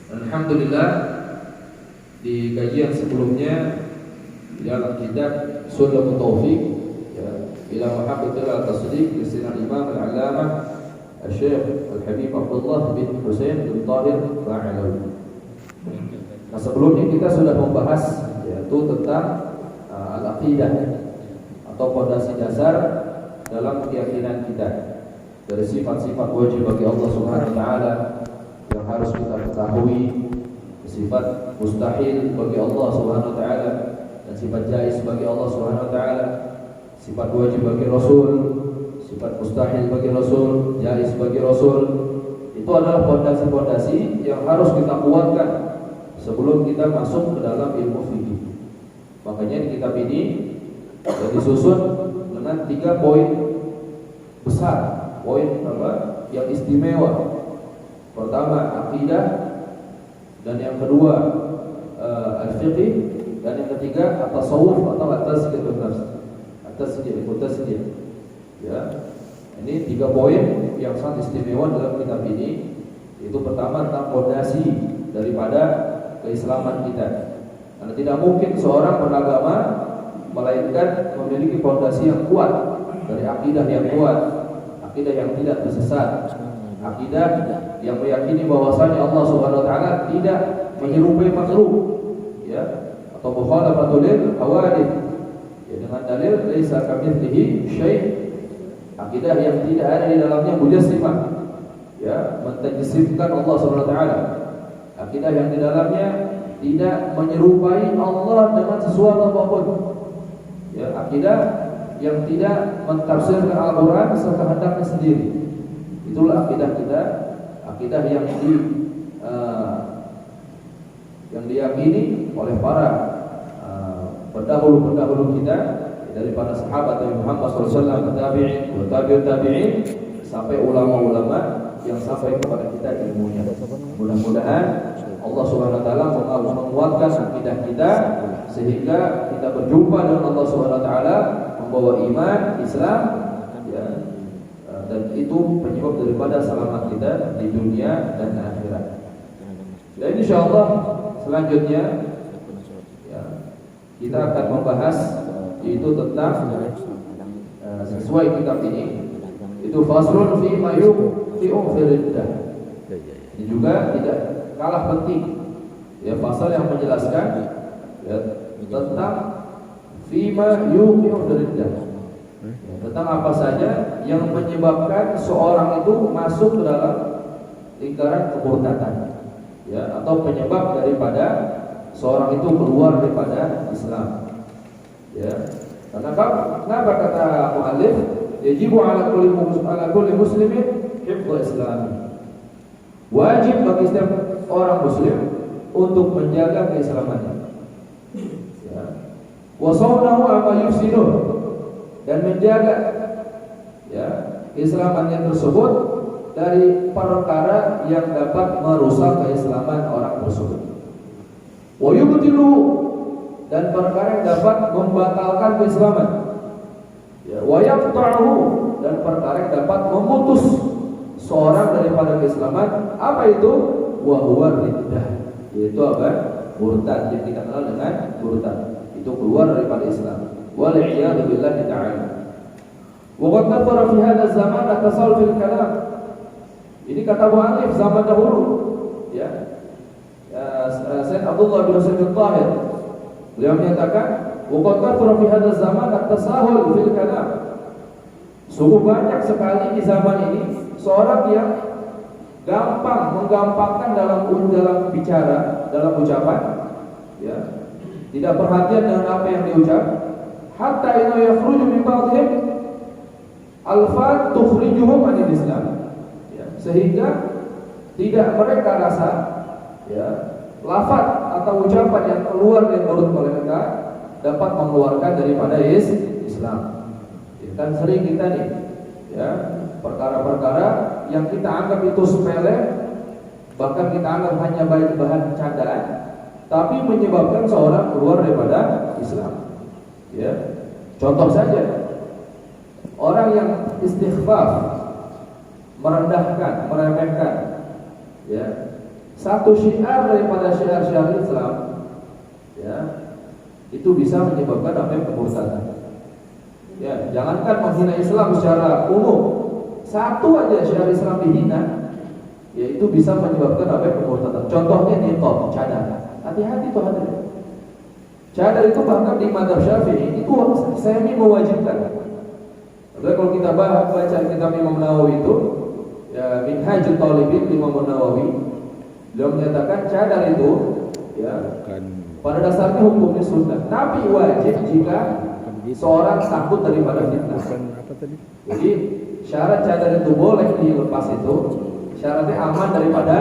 Alhamdulillah, di kajian sebelumnya dalam kitab Sullamut Taufiq ya, ila mahabbatil al-tasdiq li Imam al-Allamah Syekh Al-Habib Abdullah bin Husain bin Tahir Al-Alawi. Nah, sebelumnya kita sudah membahas yaitu tentang al-aqidah atau fondasi dasar dalam keyakinan kita, dari sifat-sifat wajib bagi Allah Subhanahu wa taala yang harus kita ketahui, sifat mustahil bagi Allah Subhanahu wa taala dan sifat jaiz bagi Allah Subhanahu wa taala, sifat wajib bagi Rasul, sifat mustahil bagi Rasul, jaiz bagi Rasul. Itu adalah fondasi-fondasi yang harus kita kuatkan sebelum kita masuk ke dalam ilmu fikih. Makanya di kitab ini disusun dengan 3 poin besar, poin yang istimewa. Pertama akidah, dan yang kedua al-fiqh, dan yang ketiga at-tasawuf atau at-tazkiyah nafs. At-tazkiyah. Ya. Ini 3 poin yang sangat istimewa dalam kitab ini. Itu pertama tentang fondasi daripada keislaman kita. Karena tidak mungkin seorang beragama melainkan memiliki fondasi yang kuat, dari akidah yang kuat, akidah yang tidak tersesat, akidah yang meyakini bahwasanya Allah Subhanahu wa taala tidak menyerupai makhluk, ya, atau mukhalafatul hawadith, ya, dengan dalil laisa kamitslihi syai'. Akidah yang tidak ada di dalamnya mujassimah, ya, mentajsimkan Allah Subhanahu wa taala. Akidah yang di dalamnya tidak menyerupai Allah dengan sesuatu apapun. Ya, akidah yang tidak mentafsirkan Al-Qur'an sekehendaknya sendiri. Itulah akidah kita, akidah yang diyakini oleh para pendahulu kita, dari para sahabat Nabi Muhammad SAW, tabi'in, tabi'in, sampai ulama-ulama yang sampai kepada kita ilmunya. Mudah-mudahan Allah Subhanahu wa taala menguatkan akidah kita sehingga kita berjumpa dengan Allah Subhanahu wa taala membawa iman, Islam, ya, dan itu penyebab daripada selamat kita di dunia dan akhirat. Dan insyaallah selanjutnya ya, kita akan membahas yaitu tentang sesuai kitab ini, itu faslun fi ma yuqi'u fi riddah. Ini juga tidak kalah penting, ya, pasal yang menjelaskan ya, tentang fima yuqi'u fi riddah, ya, tentang apa saja yang menyebabkan seorang itu masuk ke dalam lingkaran kemurtadan, ya, atau penyebab daripada seorang itu keluar daripada Islam. Ya, karena kenapa kata muallif yajibu ala kulli muslimin hifdz Islam. Wajib bagi setiap orang muslim untuk menjaga keislamannya. Ya. Wa sawnahu amma yufsiduh, dan menjaga ya keislamannya tersebut dari perkara yang dapat merusak keislaman orang tersebut. Wa yubtilu, dan perkara yang dapat membatalkan keislaman. Ya, wa yaqta'uhu, dan perkara yang dapat memutus seorang daripada keislaman. Apa itu? Wa huwa riddah, yaitu apa? Murtad, yang kita kenal dengan murtad. Itu keluar daripada Islam. Wal iyadu billahi ta'ala. Wa qad nafara fi hadha zaman atasal fil kalam. Ini kata muallif zaman dahulu, ya. Sayyid Abdullah bin Husain Tahir, beliau menyatakan wa qad nafara fi hadha zaman atasahul fil kalam. Sungguh banyak sekali di zaman ini seorang yang menggampangkan dalam bicara, dalam ucapan, ya, tidak perhatian dengan apa yang diucap, hatta inna yakhruju min ba'dihim alfat tukhrijuhum anil Islam, ya, sehingga tidak mereka rasa, ya, lafaz atau ucapan yang keluar dari mulut mereka dapat mengeluarkan daripada Islam. Ya, kan sering kita nih, ya, perkara-perkara yang kita anggap itu sepele, bahkan kita anggap hanya bahan candaan, tapi menyebabkan seorang keluar daripada Islam. Ya, contoh saja, orang yang istighfar, merendahkan, meremehkan, ya, satu syiar daripada syiar-syiar Islam, ya, itu bisa menyebabkan apa yang kemurtadan. Ya, jangankan menghina Islam secara umum, satu aja syiar Islam dihina, ya itu bisa menyebabkan apa yang kemurtadan. Contohnya niqab, cadar. Hati-hati tuh hadirin. Cadar itu bahkan di mazhab Syafi'i itu semi mewajibkan. Kalau kita baca kitab Imam Nawawi itu, ya, Minhajul Talibin Imam Nawawi, beliau menyatakan cadar itu, ya, pada dasarnya hukumnya sunnah, tapi wajib jika seorang takut daripada fitnah. Jadi syarat cadar itu boleh dilepas itu, syaratnya aman daripada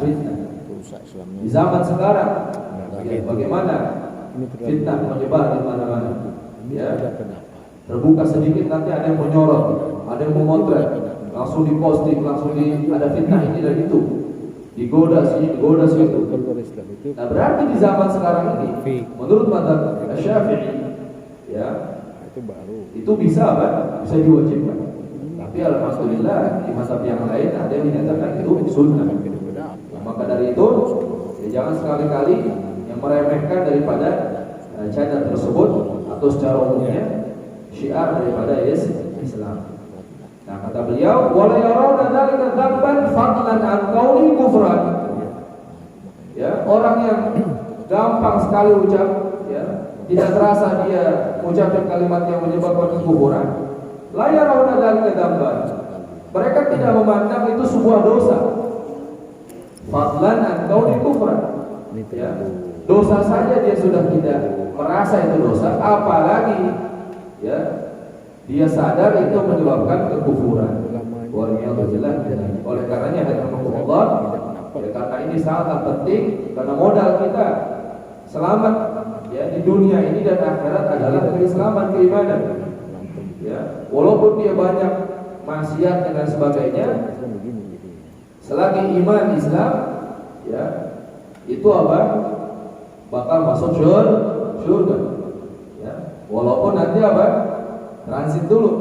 fitnah. Di zaman sekarang, ya, bagaimana fitnah menyebar di mana-mana, ya, terbuka sedikit nanti ada yang menyorot, ada yang memotret, langsung diposting, langsung ada fitnah ini dan itu, digoda sini, digoda situ. Nah berarti di zaman sekarang ini, menurut mazhab Syafi'i, ya, itu bisa apa? Bisa diwajibkan. Tapi alhamdulillah di mazhab yang lain ada yang menyatakan itu sunnah. Nah, maka dari itu, ya, jangan sekali-kali yang meremehkan daripada cadar tersebut atau secara umumnya syiar daripada Islam. Nah kata beliau, wala yarawna dzalika dzamban fadlan an qauli kufran. Ya, orang yang gampang sekali ucap, ya, tidak terasa dia ucapkan kalimat yang menyebabkan kekufuran. La yarawna dzalika dzamban. Mereka tidak memandang itu sebuah dosa. Fadlan an qauli kufran. Ya, dosa saja dia sudah tidak merasa itu dosa, apalagi, ya, dia sadar itu menyebabkan kekufuran. Oleh karenanya Allah, karena ini sangat penting, karena modal kita selamat, ya, di dunia ini dan akhirat adalah keislaman, keimanan. Ya, walaupun dia banyak maksiat dan sebagainya, selagi iman Islam, ya, itu apa? Bakal masuk surga. Ya, walaupun nanti apa? Transit dulu,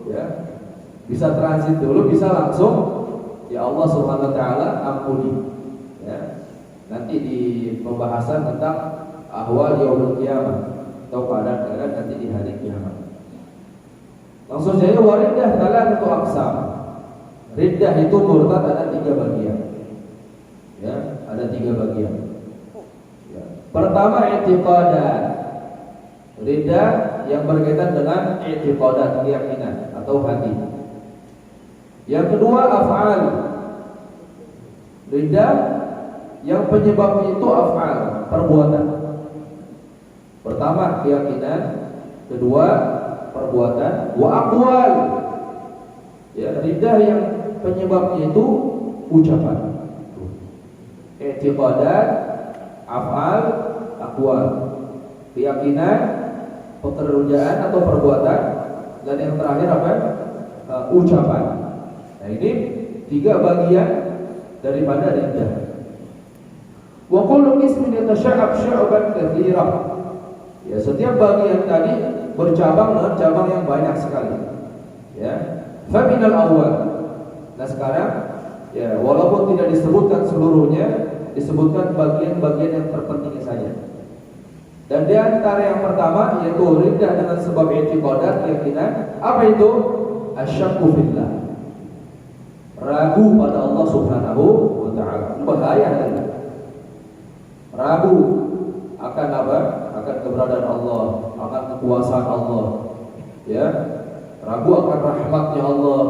ya. Bisa transit dulu, bisa langsung, ya Allah Subhanahu wa taala ampuni. Ya. Nanti di pembahasan tentang ahwal yaumul qiyamah atau keadaan nanti di hari kiamat. Langsung saja, wariddah thalathatu aqsam. Riddah itu murtad ada 3 bagian. Ya, ada 3 bagian. Ya. Pertama i'tiqadat. Riddah yang berkaitan dengan i'tiqadat, keyakinan atau hati. Yang kedua af'al. Riddah yang penyebabnya itu af'al, perbuatan. Pertama keyakinan, kedua perbuatan, wa aqwal. Ya, riddah yang penyebabnya itu ucapan. I'tiqadat, af'al, aqwal. Keyakinan, pekerjaan atau perbuatan, dan yang terakhir apa? Ucapan. Nah ini 3 bagian daripada riddah. Wa kullu qismin yatasha'ab syu'ban katsira. Ya, setiap bagian tadi bercabang dengan cabang yang banyak sekali. Ya. Fa minal awwal. Nah sekarang, ya, walaupun tidak disebutkan seluruhnya, disebutkan bagian-bagian yang terpenting saja. Dan di antara yang pertama yaitu riddah dengan sebab i'tiqadat, keyakinan. Apa itu? Asyakku fillah. Ragu pada Allah Subhanahu wa taala. Bahaya ini. Ragu akan apa? Akan keberadaan Allah, akan kekuasaan Allah. Ya. Ragu akan rahmatnya Allah.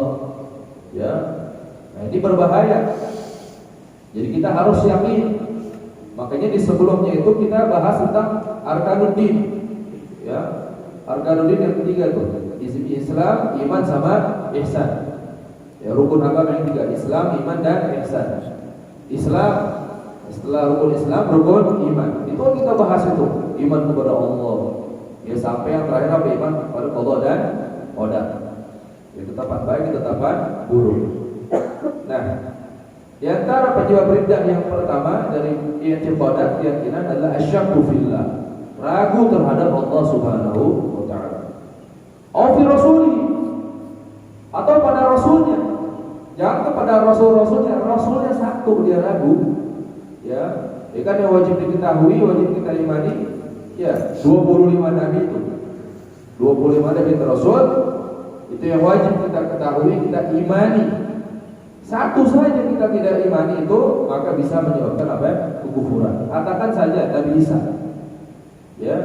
Ya. Nah, ini berbahaya. Jadi kita harus yakin. Makanya di sebelumnya itu kita bahas tentang Arkanuddin. Ya. Arkanuddin yang ketiga tuh, Islam, iman sama ihsan. Ya, rukun agama yang 3, Islam, iman dan ihsan. Islam, setelah rukun Islam, rukun iman. Itu kita bahas itu, iman kepada Allah. Ya, sampai yang terakhir apa? Iman kepada qada dan qadar. Ya, ketetapan baik, ketetapan buruk. Nah, di antara penyebab riddah yang pertama dari i'tiqadat, keyakinan adalah asyakku fillah. Ragu terhadap Allah Subhanahu wa taala. Au fi rasuli, atau pada rasulnya. Jangan kepada rasul-rasulnya, rasulnya satu dia ragu. Ya kan yang wajib diketahui, wajib kita imani, ya 25 nabi itu. 25 nabi Rasul itu yang wajib kita ketahui, kita imani. Satu saja kita tidak imani itu maka bisa menyebabkan apa? Kekufuran. Katakan saja Nabi Isa. Ya,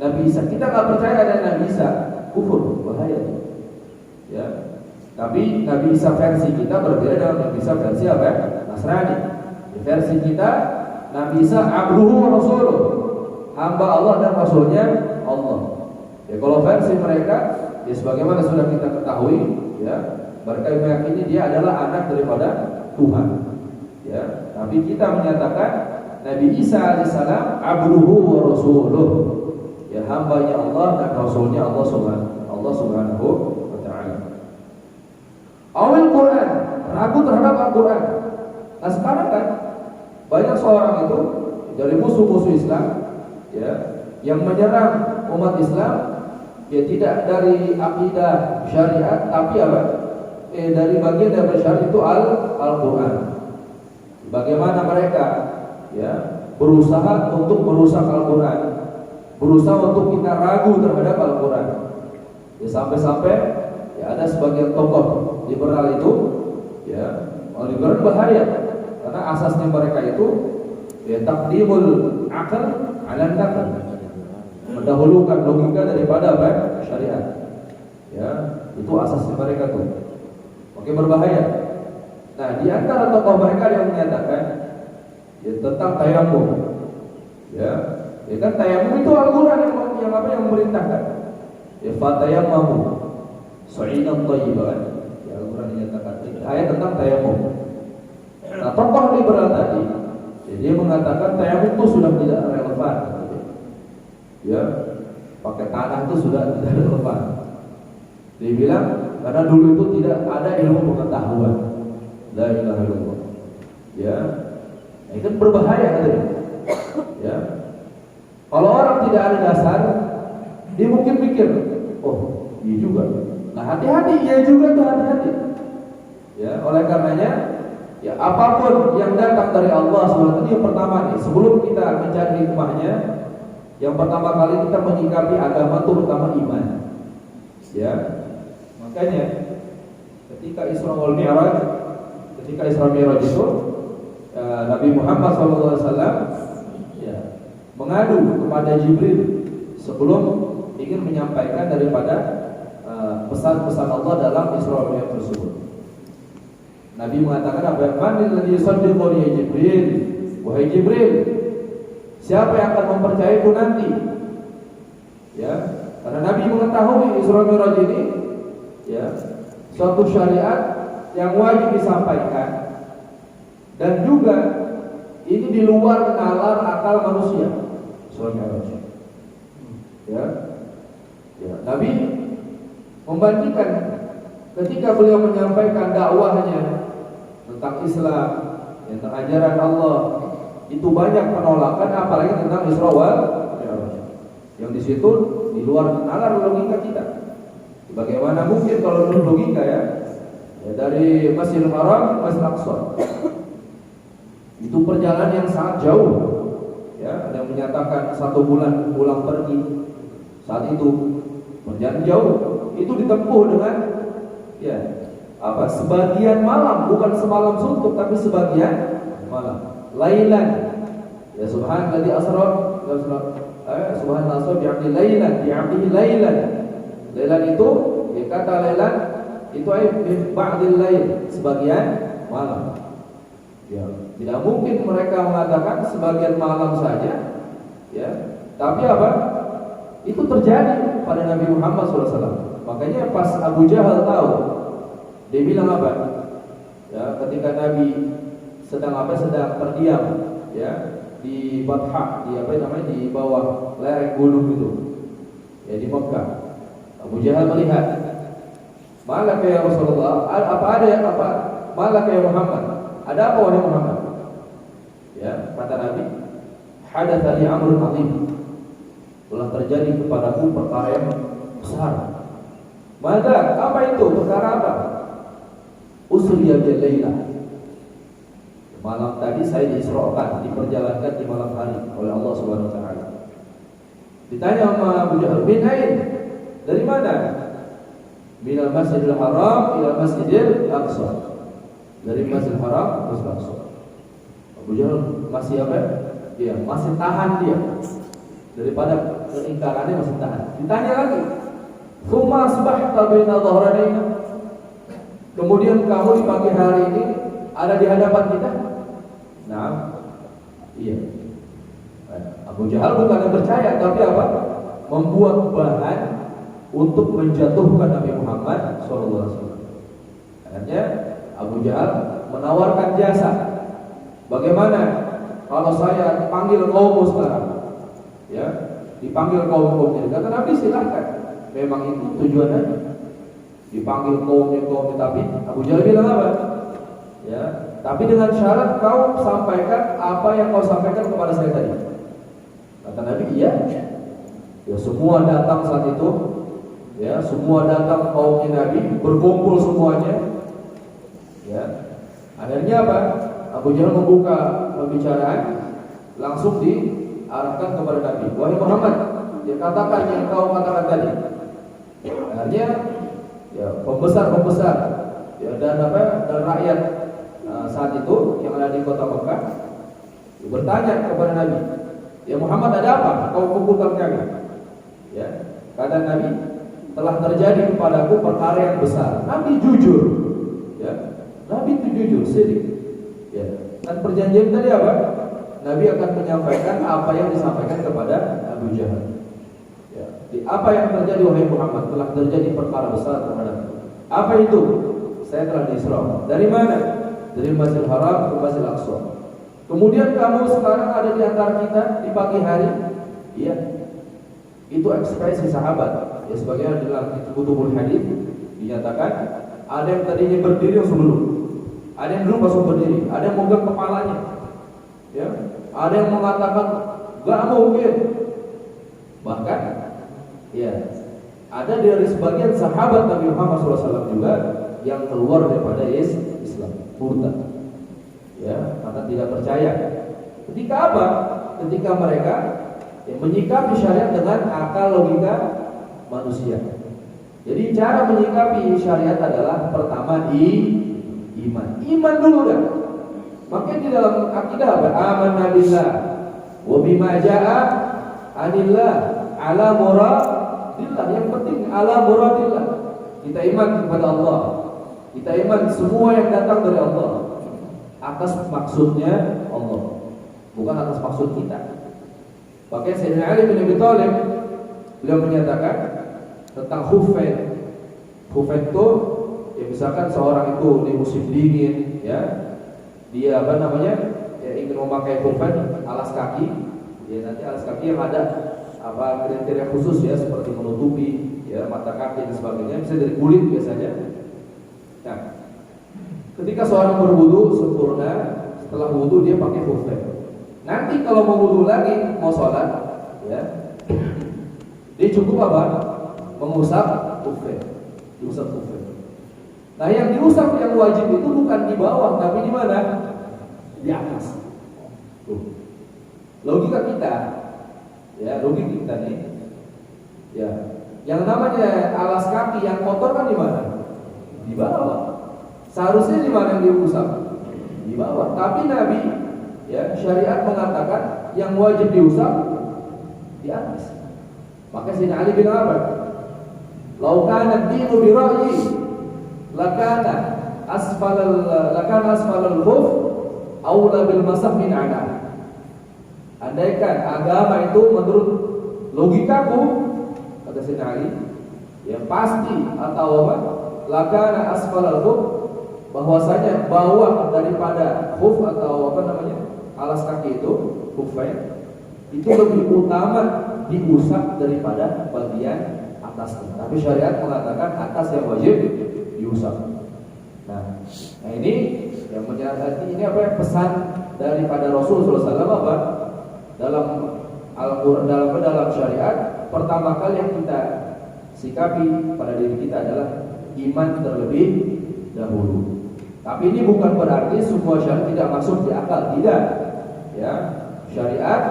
Nabi Isa. Kita nggak percaya ada Nabi Isa, kufur, bahaya. Ya. Tapi Nabi Isa versi kita berbeda dengan Nabi Isa versi apa? Nasrani. Versi kita Nabi Isa abduhu wa rasuluh, hamba Allah dan rasulnya Allah. Ya, kalau versi mereka, ya sebagaimana sudah kita ketahui, ya mereka meyakini dia adalah anak daripada Tuhan. Ya, tapi kita menyatakan Nabi Isa alaihissalam abduhu wa rasuluh, ya hambanya Allah dan rasulnya Allah Subhanahu wa taala. Awal Quran, ragu terhadap Al-Quran. Nah sekarang kan banyak seorang itu dari musuh-musuh Islam, ya, yang menyerang umat Islam, ya tidak dari akidah syariat, tapi apa? Dari bagian dari syariat itu Al-Quran. Bagaimana mereka, ya, berusaha untuk merusak Al-Quran, berusaha untuk kita ragu terhadap Al-Quran. Ya sampai-sampai ya ada sebagian tokoh liberal itu, ya, liberal bahaya karena asasnya mereka itu ya taqdimul akal ala nakal, mendahulukan logika daripada apa? Syariat. Ya, itu asasnya mereka tuh. Oke, berbahaya. Nah, di antara tokoh mereka yang menyatakan ya tentang tayamum. Ya kan tayamum itu Al-Qur'an yang apa yang memerintahkan. Ya fatayammamu sa'idan thayyiban. Ya Al-Qur'an menyatakan ayat tentang tayamum. Nah, tokoh liberal tadi ya, dia mengatakan tayamum itu sudah tidak relevan. Ya, pakai tanah itu sudah tidak relevan. Dia bilang karena dulu itu tidak ada ilmu pengetahuan. La ilaha illallah. Ya, nah, itu berbahaya katanya. Ya, kalau orang tidak ada dasar, dia mungkin pikir, oh, iya juga. Nah, hati-hati, iya juga tuh hati-hati. Ya, oleh karenanya, ya apapun yang datang dari Allah SWT yang pertama nih, sebelum kita mencari hikmahnya, yang pertama kali kita menyikapi agama terutama iman. Ya, makanya ketika Isra wal Mi'raj, ketika Isra Mi'raj itu Nabi Muhammad SAW ya, mengadu kepada Jibril sebelum ingin menyampaikan daripada pesan-pesan Allah dalam Isra wal Mi'raj tersebut. Nabi mengatakan apa? Manil ladzi yusaddiqu ya Jibril, wahai Jibril, siapa yang akan mempercayaiku nanti? Ya, karena Nabi mengetahui Isra Mi'raj ini ya suatu syariat yang wajib disampaikan dan juga ini di luar nalar akal manusia. Isra Mi'raj. Ya, Nabi membandingkan ketika beliau menyampaikan dakwahnya tentang Islam, tentang ajaran Allah, itu banyak penolakan, apalagi tentang Isra wal Mi'raj. Yang di situ di luar nalar logika kita. Bagaimana mungkin kalau menurut logika ya dari Masjidil Haram ke Masjidil Aqsa itu perjalanan yang sangat jauh. Ya, ada yang menyatakan 1 bulan pulang pergi. Saat itu perjalanan jauh itu ditempuh dengan ya apa? Sebagian malam, bukan semalam suntuk tapi sebagian malam. Lailan. Ya subhanalladzi asra subhanallah bi'abdi lailan bi'abdihi lailan. Lailan itu ya kata lailan itu ba'dil lail, sebagian malam. Ya, tidak mungkin mereka mengatakan sebagian malam saja. Ya, tapi apa? Itu terjadi pada Nabi Muhammad SAW. Makanya pas Abu Jahal tahu, dia bilang apa? Ya, ketika Nabi sedang terdiam, ya, di Batha, di apa namanya, di bawah lereng gunung itu, ya di Mekah. Abu Jahal melihat, malaka ya Rasulullah, malaka ya Muhammad, ada apa wahai Muhammad? Ya, kata Nabi, hadatsa li amrun azim, telah terjadi kepadaku perkara yang besar. Maka apa itu? Perkara apa? Usriya bil lailah. Malam tadi saya diisrokan, diperjalankan di malam hari oleh Allah Subhanahu wa taala. Ditanya sama Abu Jahal, "Min ain?" Dari mana? Minal Masjidil Haram ila Masjidil Aqsa. Dari Masjidil Haram ke Masjidil Aqsa. Abu Jahal masih apa? Dia masih tahan dia. Daripada keingkarannya masih tahan. Ditanya lagi, "Tsumma asbahta baina dhahranaina?" Kemudian kamu di pagi hari ini ada di hadapan kita? Nah, iya. Abu Jahal bukan percaya, tapi apa? Membuat bahan untuk menjatuhkan Nabi Muhammad SAW. Akhirnya Abu Jahal menawarkan jasa. Bagaimana kalau saya panggil kaummu sekarang? Ya, dipanggil kaum-kaumnya. Kata Nabi, silahkan. Memang itu tujuannya. Dipanggil kaumnya, tapi Abu Jahal bilang apa? Ya, tapi dengan syarat kau sampaikan apa yang kau sampaikan kepada saya tadi. Kata Nabi, iya. Ya, semua datang saat itu. Ya, semua datang kaumnya Nabi, berkumpul semuanya. Ya, akhirnya apa? Abu Jahal membuka pembicaraan, langsung diarahkan kepada Nabi. Wahai Muhammad, dia katakan yang kau katakan tadi. Akhirnya, ya, pembesar ya, dan rakyat saat itu yang ada di kota Mekah bertanya kepada Nabi, "Ya Muhammad, ada apa kau kumpulkan kami?" Ya, kata Nabi, "Telah terjadi kepadaku perkara yang besar." Nabi jujur, ya, Nabi itu jujur, sirik. Ya, dan perjanjian tadi apa? Nabi akan menyampaikan apa yang disampaikan kepada Abu Jahal. Ya, apa yang terjadi wahai Muhammad? Telah terjadi perkara besar terhadapku. Apa itu? Saya telah diisra. Dari mana? Dari Masjidil Haram ke Masjidil Aqsa. Kemudian kamu sekarang ada di antara kita di pagi hari. Iya. Itu ekspresi sahabat. Ya, sebagaimana dalam kutubul hadis dinyatakan ada yang tadinya berdiri langsung duduk. Ada yang duduk langsung berdiri, ada yang memegang kepalanya. Ya, ada yang mengatakan enggak mungkin. Bahkan ya, ada dari sebagian sahabat Nabi Muhammad SAW juga yang keluar daripada Islam, murtad. Ya, karena tidak percaya. Ketika apa? Ketika mereka menyikapi syariat dengan akal logika manusia. Jadi cara menyikapi syariat adalah pertama iman. Iman dulu kan. Makanya di dalam akidah apa? Amanna billah wa bima jaa anillah ala muradillah. Yang penting ala muradillah. Kita iman kepada Allah. Kita iman semua yang datang dari Allah atas maksudnya Allah, bukan atas maksud kita. Makanya Sayyidina Ali bin Abi Thalib beliau menyatakan tentang khufain. Khufain itu ya, misalkan seorang itu di musim dingin, ya, dia ya, ingin memakai khufain alas kaki, ya, nanti alas kaki yang ada kriteria khusus ya, seperti menutupi ya mata kaki dan sebagainya, bisa dari kulit biasanya. Nah, ketika seorang berwudu sempurna, setelah wudu dia pakai khufain. Nanti kalau mau wudu lagi, mau sholat, ya, dia cukup apa? Mengusap khufain, diusap khufain. Nah, yang diusap yang wajib itu bukan di bawah, tapi di mana? Di atas. Logika kita, ya, logika kita nih, ya, yang namanya alas kaki yang kotor kan di mana? Di bawah. Seharusnya di mana yang diusap? Di bawah. Tapi Nabi, ya, syariat mengatakan yang wajib diusap di atas. Maka Sayyidina Ali bilang apa? "Lau kana ad-dinu bi ra'yi lakana asfalal khuf aula bil masah min 'ala." Andaikan agama itu menurut logikaku, kata Sayyidina Ali, ya pasti atau apa? Lakana asfalal khuf, bahwasanya bawah daripada khuf atau alas kaki itu, khufain, itu lebih utama diusap daripada bagian atasnya. Tapi syariat mengatakan atas yang wajib diusap. Nah ini yang menjadi ini apa? Pesan daripada Rasulullah SAW apa? Dalam Al-Quran, dalam syariat, pertama kali yang kita sikapi pada diri kita adalah iman terlebih dahulu. Tapi ini bukan berarti semua syariat tidak masuk di akal, tidak. Ya, syariat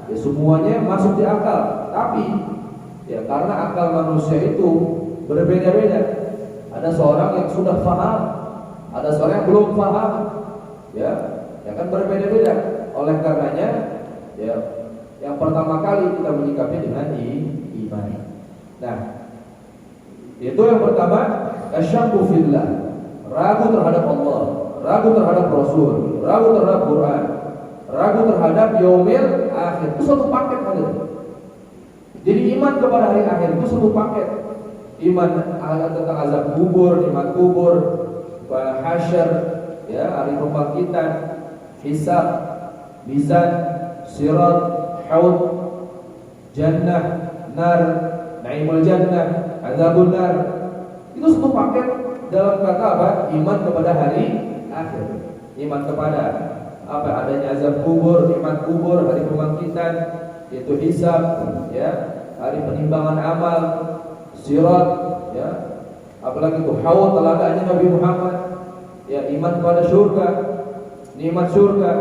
ya semuanya masuk di akal. Tapi ya karena akal manusia itu berbeda-beda. Ada seorang yang sudah paham, ada seorang yang belum paham. Ya kan berbeda-beda. Oleh karenanya, ya yang pertama kali kita menyikapi dengan iman. Nah, itu yang pertama, asyakku fillah. Ragu terhadap Allah, ragu terhadap Rasul, ragu terhadap Quran, ragu terhadap yaumil akhir. Itu satu paket kan? Jadi iman kepada hari akhir itu satu paket. Iman tentang azab kubur, iman kubur, hasyar, ya, hari pembangkitan, hisab, mizan, sirat, haud, jannah, nar, naimul jannah, azabun nar. Itu satu paket dalam kata apa? Iman kepada hari akhir. Iman kepada apa? Adanya azab kubur, iman kubur, hari pembangkitan, yaitu hisab, ya, hari penimbangan amal, sirat, ya, apalagi itu haud, telaganya Nabi Muhammad, ya, iman kepada surga, nikmat surga,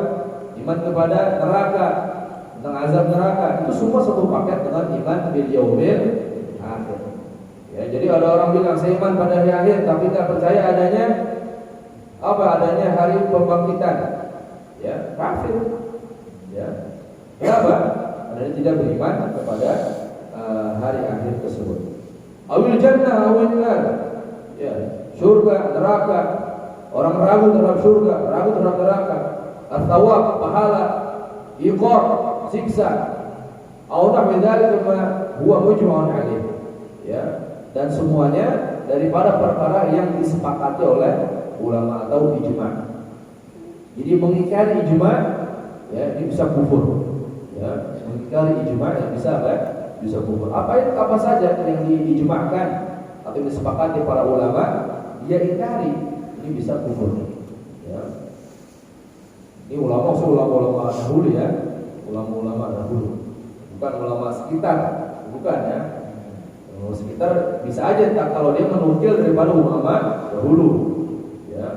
iman kepada neraka, tentang azab neraka. Itu semua satu paket dengan iman bil yaumil akhir. Ya, jadi ada orang bilang saya iman pada hari akhir tapi tidak percaya adanya apa? Adanya hari pembangkitan. Ya, kafir. Ya. Kenapa? Karena tidak beriman kepada hari akhir tersebut. Awil jannah awil nar. Ya, surga, neraka. Orang ragu terhadap surga, ragu terhadap neraka. At-thawab, pahala, iqab, siksa. Au nahwi dzalika ma huwa mujma'un alaih. Ya, dan semuanya daripada perkara yang disepakati oleh ulama atau ijma'. Jadi mengingkari ijma', ya, ini bisa kufur. Ya, mengingkari ijma' yang bisa apa? Bisa kufur. Apa saja yang diijma'kan atau disepakati para ulama, dia ingkari, ini bisa kufur. Ya. Ini ulama dahulu, ya, ulama dahulu, bukan ulama sekitar, bukan, ya. Ulama sekitar bisa aja kalau dia menukil daripada ulama dahulu, ya.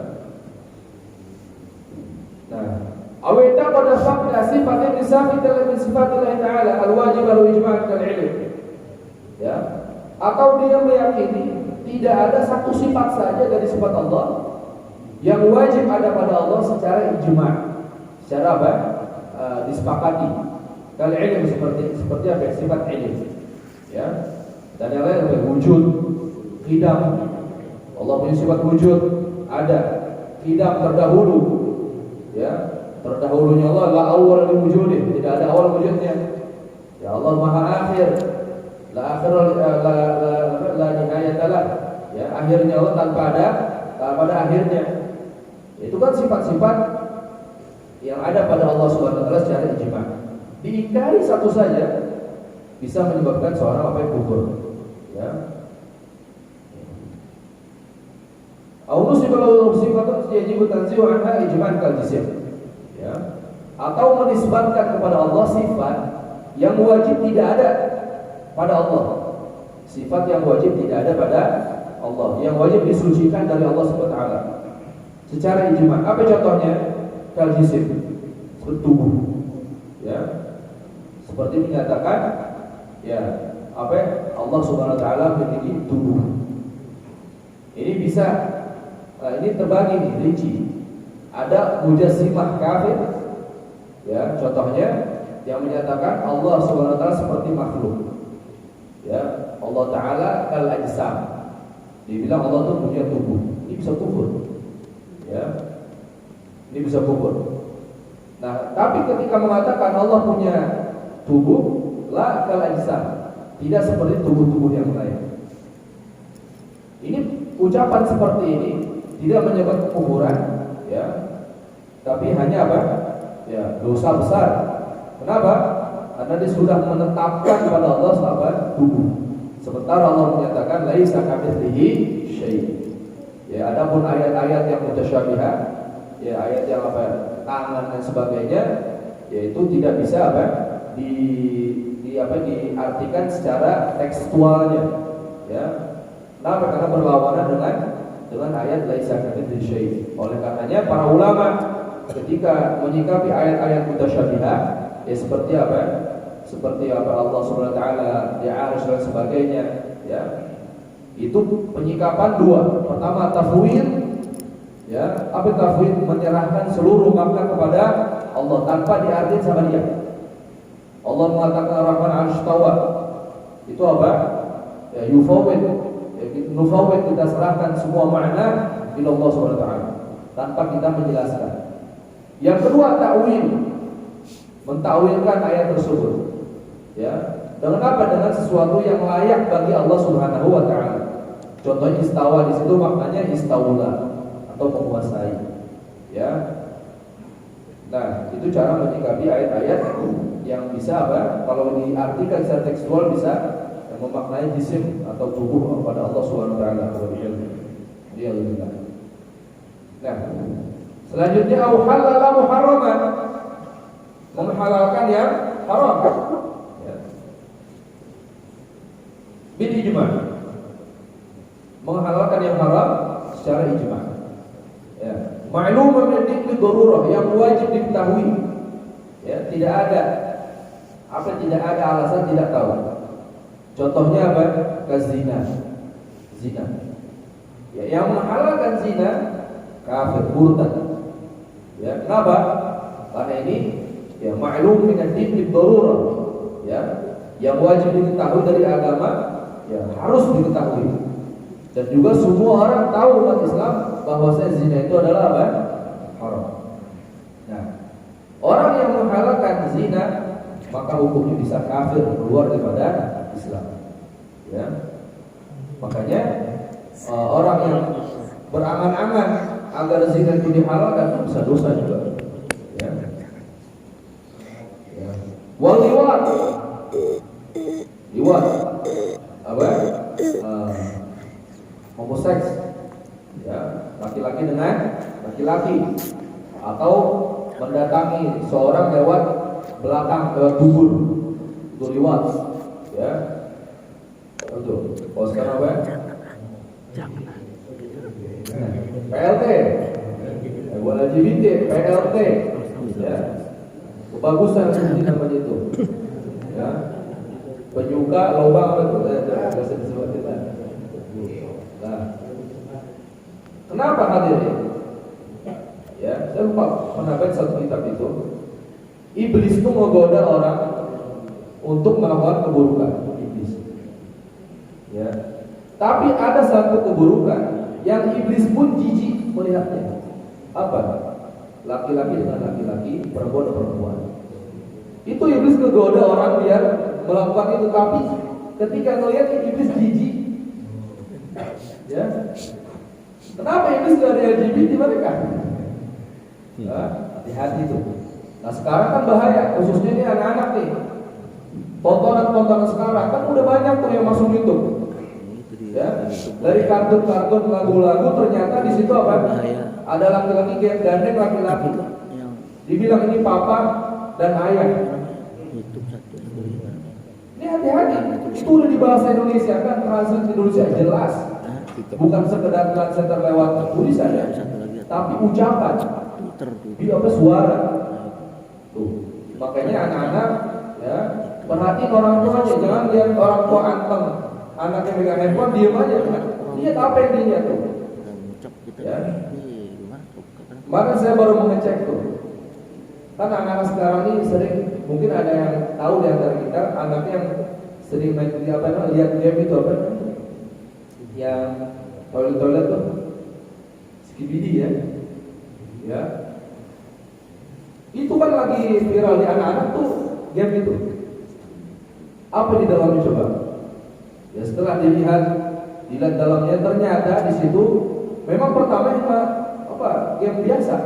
Nah, awita pada fakta sifatnya disabit min sifatillah ta'ala al-wajib al-ijma' kal-ilm. Ya. Atau dia meyakini tidak ada satu sifat saja dari sifat Allah yang wajib ada pada Allah secara ijma', secara apa? Disepakati. Kal-ilm seperti apa? Sifat ilm. Ya. Dan yang lain adalah wujud, qidam. Allah punya sifat wujud, ada. Qidam terdahulu. Ya. Terdahulunya Allah la awal li wujudih, tidak ada awal wujudnya. Ya Allah Maha akhir. La akhir la nihayatalah. Ya, akhirnya Allah tanpa ada akhirnya. Itu kan sifat-sifat yang ada pada Allah Subhanahu wa taala secara ijma'. Diingkari satu saja bisa menyebabkan seorang apa yang kufur. Ya. Au nusibalahu sifatun yajibu tanzihu anha ijma'an kal jisim. Ya. Atau menisbatkan kepada Allah sifat yang wajib tidak ada pada Allah. Sifat yang wajib tidak ada pada Allah, yang wajib disucikan dari Allah Subhanahu wa taala. Secara ijma'. Apa contohnya? Kal jisim, tubuh. Ya. Seperti menyatakan, ya, apa? Allah Subhanahu wa taala memiliki tubuh. Ini bisa ini terbagi nih, rinci. Ada mujassimah kafir, ya, contohnya yang menyatakan Allah Subhanahu wa taala seperti makhluk. Ya, Allah taala kal ajsam. Dibilang Allah itu punya tubuh. Ini bisa kufur. Ya. Ini bisa kufur. Nah, tapi ketika mengatakan Allah punya tubuh, la kal ajsam. Tidak seperti tubuh-tubuh yang lain. Ini ucapan seperti ini tidak menyebabkan kekufuran, ya. Tapi hanya apa? Ya, dosa besar. Kenapa? Karena dia sudah menetapkan kepada Allah sahabat tubuh. Sementara Allah menyatakan laisa kamitslihi syai'. Ya, adapun ayat-ayat yang mutasyabihat, ya, ayat yang apa? Tangan dan sebagainya, yaitu tidak bisa apa? Diartikan secara tekstualnya. Ya. Kenapa? Karena berlawanan dengan ayat laisa kamitslihi syai'. Oleh karenanya para ulama ketika menyikapi ayat-ayat mutasyabihah, ya seperti apa? Seperti apa Allah Subhanahu wa taala di Arsy dan sebagainya, ya. Itu penyikapan dua. Pertama tafwid, ya. Apa tafwid? Menyerahkan seluruh makna kepada Allah tanpa diartikan sama dia. Allah mengatakan Ar-Rahman 'arsy istawa. Itu apa? Ya yufawwid. Ya, nufawwid, kita serahkan semua makna ila Allah Subhanahu wa taala tanpa kita menjelaskan. Yang kedua ta'wil. Mentakwilkan ayat tersebut. Ya. Dengan apa? Dengan sesuatu yang layak bagi Allah Subhanahu wa taala. Contohnya istawa, di situ maknanya istaula atau menguasai. Ya. Nah, itu cara menyikapi ayat-ayat yang bisa apa? Kalau diartikan secara tekstual bisa memaknai jisim atau tubuh kepada Allah Subhanahu wa taala. Dia lebih baik. Nah, selanjutnya au halala muharraman. Menghalalkan yang haram. Ya. Bil ijma'. Menghalalkan yang haram secara ijma'. Ya. Ma'lumun min din darurah, yang wajib diketahui. Ya, tidak ada alasan tidak tahu. Contohnya apa? Zina. Zina. Ya, yang menghalalkan zina kafir, murtad. Ya, kenapa? Karena ini ya ma'lum min ad-din bid-darurah. Ya, yang wajib diketahui dari agama ya harus diketahui. Dan juga semua orang tahu umat Islam bahwasanya zina itu adalah apa? Haram. Nah, orang yang menghalalkan zina maka hukumnya bisa kafir, keluar daripada Islam. Ya. Makanya orang yang berangan-angan agar zina itu dihalalkan bisa dosa juga. Ya. Ya. Wal liwat. Liwat. Apa? Homoseks. Ya, laki-laki dengan laki-laki atau mendatangi seorang lewat belakang, lewat dubur. Itu liwat. Ya. Betul. Kalau sekarang apa? Jangan. PLT, buat LGBT, PLT, ya, kebagusan ini namanya itu, ya, penyuka lubang apa itu, bisa disebut kita. Nah, kenapa hadirin? Ya, saya lupa pernah baca satu kitab itu. Iblis itu menggoda orang untuk melakukan keburukan. Iblis. Ya. Tapi ada satu keburukan yang iblis pun jijik melihatnya. Apa? Laki-laki dengan laki-laki, perempuan dengan perempuan. Itu iblis kegoda orang biar melakukan itu, tapi ketika melihat iblis jijik. Ya. Kenapa iblis gak ada LGBT mereka? Nah, hati-hati itu. Nah, sekarang kan bahaya, khususnya ini anak-anak nih. Tontonan-tontonan sekarang kan udah banyak tuh yang masuk YouTube. Ya, dari kartun-kartun, lagu-lagu, ternyata di situ apa? Ada laki-laki gandeng laki-laki. Dibilang ini papa dan ayah. Ini hati-hati. Itu udah di bahasa Indonesia kan, translate Indonesia jelas. Bukan sekedar translate lewat tulisan ya, tapi ucapan. Di apa suara. Tuh. Makanya anak-anak ya, perhatiin orang tuanya, jangan lihat orang tua anteng. Anaknya pegang handphone, diam aja. Lihat apa yang dia lihat tuh. Ya. Maka saya baru mengecek tuh. Kan anak-anak sekarang ini sering, mungkin ada yang tahu di antara kita, anaknya yang sering main di apa, lihat game itu apa? Yang toilet tuh, skibidi ya. Ya. Itu kan lagi viral di anak-anak tuh game itu. Apa di dalamnya coba? Ya setelah dilihat dalamnya ternyata di situ memang pertama apa game biasa,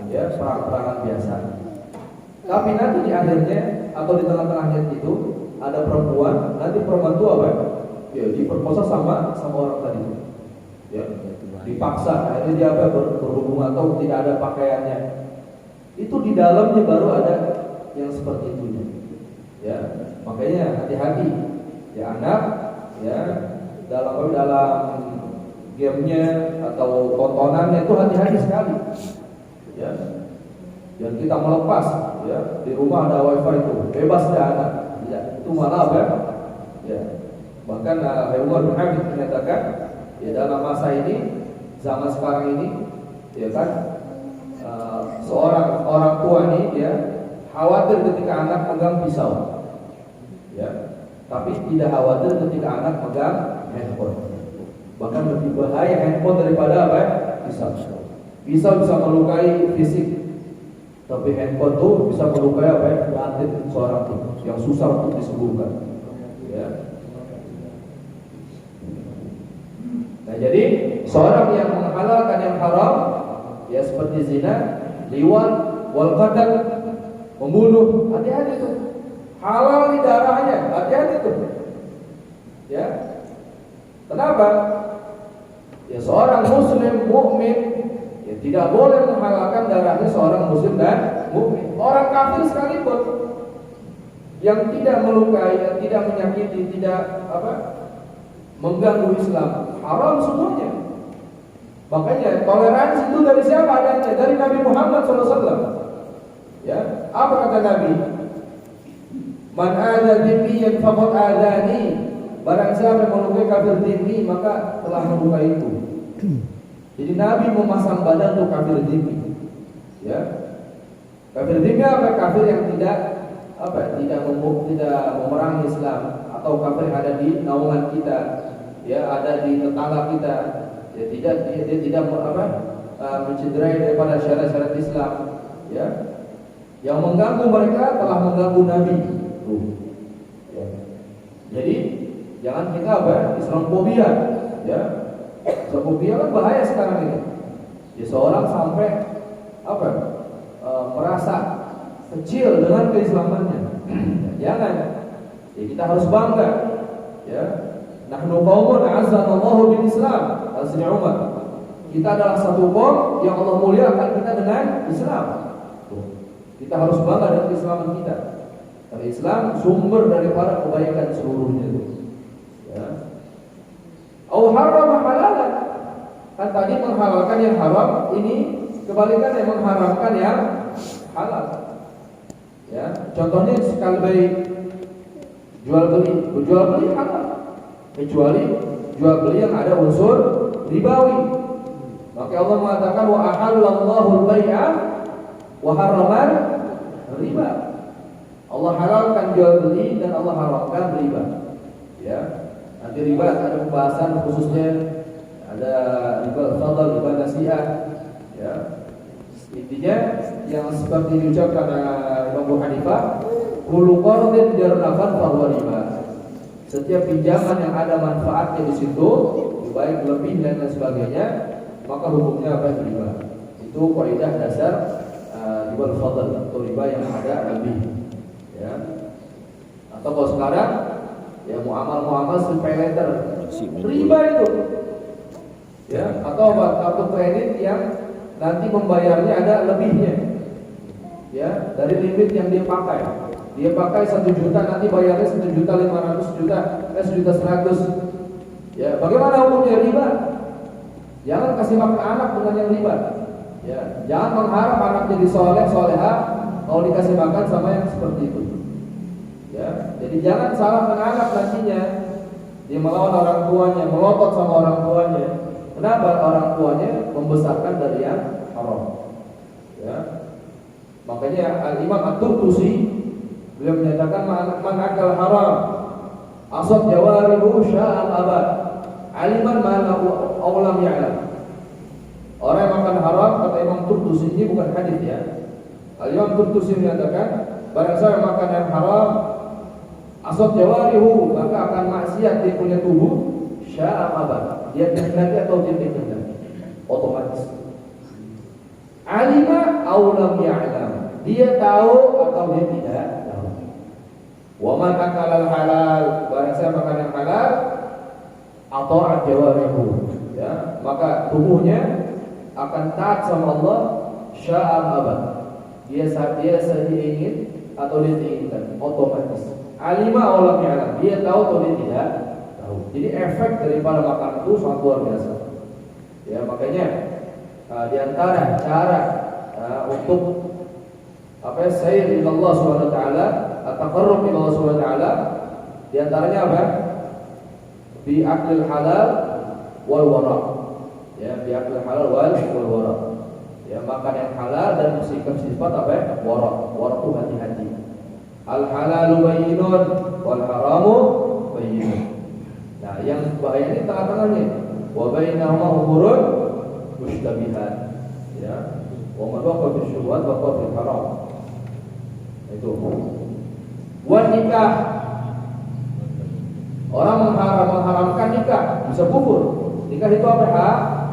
ya perang-perangan biasa. Tapi nanti di akhirnya atau di tengah-tengahnya itu ada perempuan, nanti perempuan itu apa? Ya diperkosa sama orang tadi itu. Ya dipaksa, akhirnya dia apa berhubungan atau tidak ada pakaiannya. Itu di dalamnya baru ada yang seperti itu. Ya makanya hati-hati ya anak. Ya, dalam gamenya atau tontonannya itu hati-hati sekali. Ya. Dan kita melepas, ya, di rumah ada wifi itu bebas dana, ya, itu malah apa? Ya. Bahkan Umar bin Habib menyatakan, ya, dalam masa ini, zaman sekarang ini, ya kan, seorang orang tua ini, ya, khawatir ketika anak pegang pisau, ya, tapi tidak khawatir ketika anak pegang handphone. Bahkan lebih bahaya handphone daripada apa? Pisau. Pisau bisa melukai fisik, tapi handphone tuh bisa melukai apa? Batin seorang tuh yang susah untuk disembuhkan. Ya. Nah, jadi seorang yang menghalalkan yang haram, ya, seperti zina, liwat, wal qatl, membunuh, hati-hati tuh. Halal di darahnya, hati-hati tuh. Ya. Kenapa? Ya, seorang muslim mukmin, ya, tidak boleh menghalalkan darahnya seorang muslim dan mukmin. Orang kafir sekalipun yang tidak melukai, yang tidak menyakiti, tidak apa? Mengganggu Islam, haram semuanya. Makanya toleransi itu dari siapa adanya? Dari Nabi Muhammad SAW. Ya, apa kata Nabi? Man ada dhimmiyan faqad adani. Barang siapa yang melukai kafir dhimmi, maka telah melukaiku. Jadi Nabi memasang badan untuk kafir dhimmi. Ya. Kafir dhimmi apa? Kafir yang tidak apa? Tidak memerangi Islam, atau kafir yang ada di naungan kita, ya, ada di tetangga kita, ya, dia tidak mencederai daripada syariat-syariat Islam, ya. Yang mengganggu mereka telah mengganggu Nabi. Ya. Jadi jangan kita Islamofobia, ya. Islamofobia kan bahaya sekarang ini. Ya, seorang sampai merasa kecil dengan keislamannya. Jangan. Ya, kita harus bangga. Ya. Nahnu qaumun azzanallahu bil Islam. Al-Sini Umar. Kita adalah satu kaum yang Allah muliakan kita dengan Islam. Kita harus bangga dengan keislaman kita. Karena Islam sumber daripada kebaikan seluruhnya itu. Ya. Au harrama halalan. Kan tadi menghalalkan yang haram, ini kebalikannya mengharamkan yang halal. Ya, contohnya sekali baik jual beli halal. Kecuali jual beli yang ada unsur ribawi. Maka Allah mengatakan wa ahallallahu al-bai'a wa harrama riba. Allah halalkan jual beli dan Allah haramkan riba. Ya. Nanti riba ada pembahasan khususnya, ada riba fadl, riba nasiah. Ya. Intinya yang seperti diucapkan Imam Abu Hanifah, kullu qardin jarnafan fa huwa riba. Setiap pinjaman yang ada manfaatnya di situ, baik lebih dan lain sebagainya, maka hukumnya apa? Riba. Itu kaidah dasar riba fadl atau riba yang ada lebih. Ya. Atau kalau sekarang ya muamal sepeleter, riba itu. Ya, atau kartu kredit yang nanti membayarnya ada lebihnya. Ya, dari limit yang dia pakai. Dia pakai 1 juta, nanti bayarnya 1.500.000, 1.100.000. Ya, bagaimana hukumnya riba? Jangan kasih makan anak dengan yang riba. Ya, jangan mengharap anak jadi soleh, soleha, kalau dikasih makan sama yang seperti itu. Ya, jadi jangan salahkan anak nantinya. Dia melawan orang tuanya, melotot sama orang tuanya. Kenapa? Orang tuanya membesarkan dari yang haram. Ya. Makanya Al-Imam At-Turtusi beliau menyatakan man akal haram asad jawarihu sya'al abad aliman ma'lahu awlam ya'lam. Orang yang makan haram, kata Imam Turtusi, ini bukan hadis ya. Al-Imam Turtusi menyatakan barang siapa yang makan yang haram asad jawarihu, maka akan maksiat dia punya tubuh sya'al abad. Dia kehendaki atau dia kehendaki, otomatis. Alima awlam ya'lam, dia tahu atau dia tidak tahu. Wa man akala halal, barang siapa makan yang halal atau jawarihu, ya, maka tubuhnya akan taat sama Allah sya'al abad. Dia ingin atau dia diinginkan, otomatis. Alima awlam ya'lam, dia tahu atau dia tidak tahu. Jadi efek daripada makan itu sangat luar biasa. Ya, makanya di antara cara untuk sayr ila Allah Subhanahu wa taala, at-taqarrub ila Allah Subhanahu wa taala, di antaranya apa? Bi aklil halal wal wara. Ya, bi aklil halal wal wara. Ya, makan yang halal dan bersikap sifat wara. Wara itu hati-hati. Al halalu bayyinun wal haramu bayyinun. Nah, yang bahaya ini tengah-tengahnya. Wa bainahuma umurun mushtabihat. Ya. Wa man waqa fi syubhat waqa fil haram. Itu. Wan nikah. Orang mengharamkan nikah bisa kufur. Nikah itu apa?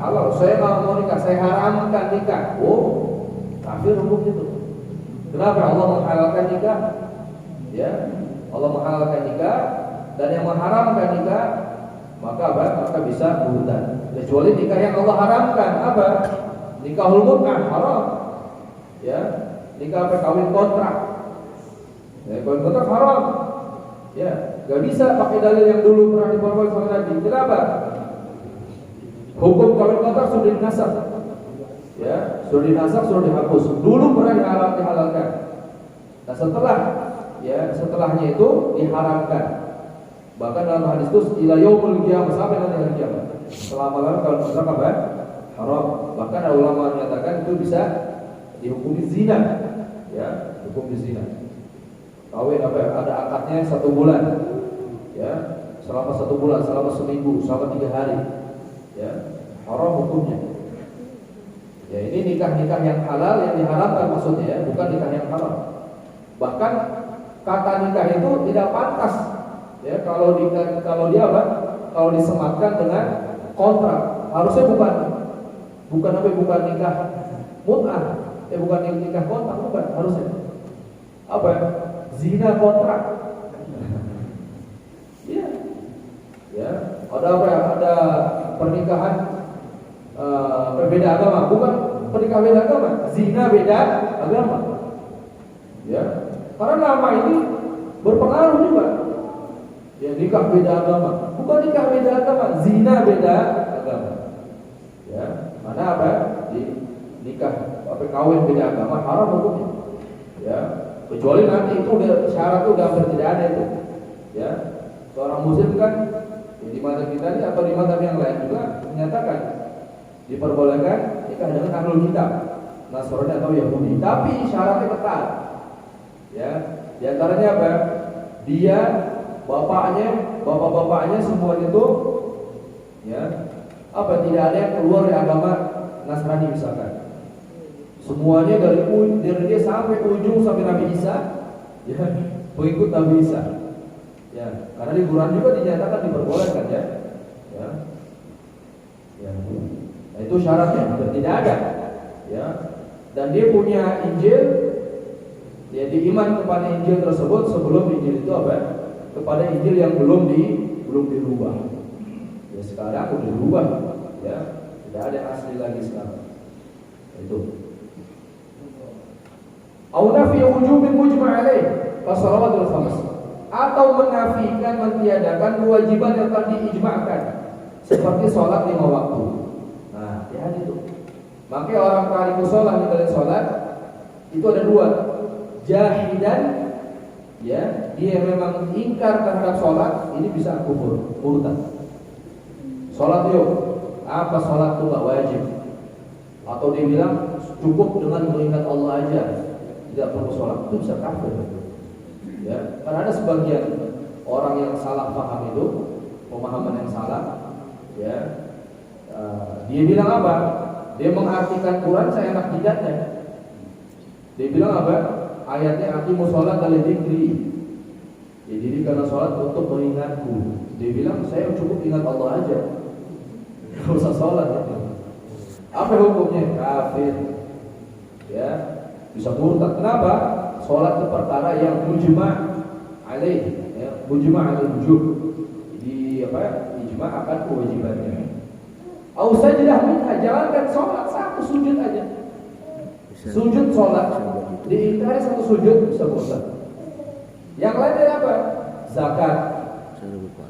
Halal. Saya enggak mau nikah, saya haramkan nikah. Oh, kafir hukum itu. Kenapa Allah menghalalkan nikah? Ya, Allah menghalalkan nikah dan yang mengharamkan nikah maka apa? Maka bisa murtad. Kecuali nikah yang Allah haramkan apa? Nikahul mut'ah haram. Ya, nikah kawin kontrak. Ya, kawin kontrak haram. Ya, gak bisa pakai dalil yang dulu pernah dibawa oleh Nabi. Kenapa? Hukum kawin kontrak sudah dinasakh. Ya, sudah dinasakh, sudah dihapus. Dulu pernah dihalalkan. Nah, setelahnya itu diharamkan. Bahkan dalam hadis itu ila yaumul qiyamah, sampai nanti hari kiamat. Selama-lamanya kawin kontrak apa? Haram. Bahkan ada ulama menyatakan itu bisa dihukumi zina. Ya, hukum zina. Kawin ada akadnya 1 bulan. Ya, selama 1 bulan, selama seminggu, selama 3 hari. Ya, haram hukumnya. Ya, ini nikah-nikah yang halal yang diharamkan maksudnya ya, bukan nikah yang haram. Bahkan kata nikah itu tidak pantas. Ya, kalau dia apa? Kalau disematkan dengan kontrak, harusnya bukan nikah mut'ah. Bukan nikah kontrak, bukan harusnya. Apa? Zina kontrak. Iya. Ya, ada apa ya? Ada pernikahan berbeda agama, bukan pernikahan beda agama, zina beda agama. Ya. Karena nama ini berpengaruh juga. Ya, nikah beda agama, bukan nikah beda agama, zina beda agama. Ya, mana apa? Di nikah kawin beda agama haram hukumnya. Ya. Kecuali nanti itu syarat itu udah tidak ada itu. Ya, seorang muslim kan di mata kita ini atau di mata yang lain juga menyatakan diperbolehkan nikah dengan ahlul kitab, Nasrani atau Yahudi, tapi syaratnya ketat. Ya, di antaranya apa? Dia, bapak-bapaknya semua itu, ya, tidak ada yang keluar dari agama Nasrani misalkan. Semuanya dari dia sampai ujung sampai Nabi Isa, ya, pengikut Nabi Isa. Ya, karena di Quran juga dinyatakan diperbolehkan ya. Ya. Ya. Nah, itu syaratnya tidak ada. Ya. Dan dia punya Injil, dia diiman kepada Injil tersebut sebelum Injil itu apa? Kepada Injil yang belum dirubah. Ya, sekarang udah dirubah. Ya, tidak ada yang asli lagi sekarang. Itu. Au nafi wujubin mujma' alaih fasalawatul khams, atau menafikan, mentiadakan kewajiban yang telah diijma'kan seperti sholat 5 waktu. Nah, ya itu. Maka orang tariku sholat meninggalkan sholat itu ada 2. Jahidan, ya, dia memang ingkar terhadap sholat, ini bisa kufur, murtad. Sholat yuk, apa sholat itu gak wajib? Atau dia bilang cukup dengan mengingat Allah aja, tidak perlu sholat, itu bisa kafir. Ya, karena ada sebagian orang yang salah paham itu, pemahaman yang salah. Ya, dia bilang apa? Dia mengartikan Quran seenak jidatnya. Dia bilang apa? Ayatnya aqimus sholat li dzikri. Ya, jadi karena sholat untuk mengingatku. Dia bilang saya cukup ingat Allah aja, nggak usah sholat. Ya. Apa hukumnya? Kafir. Ya, bisa murtad. Kenapa? Sholat itu perkara yang mujma' alaih, ya, mujma' alaih wujub. Di ijma' akan kewajibannya. Au sajdah minha, jalankan sholat 1 sujud aja. Sujud sholat diingkari 1 sujud bisa murtad. Yang lainnya apa? Zakat,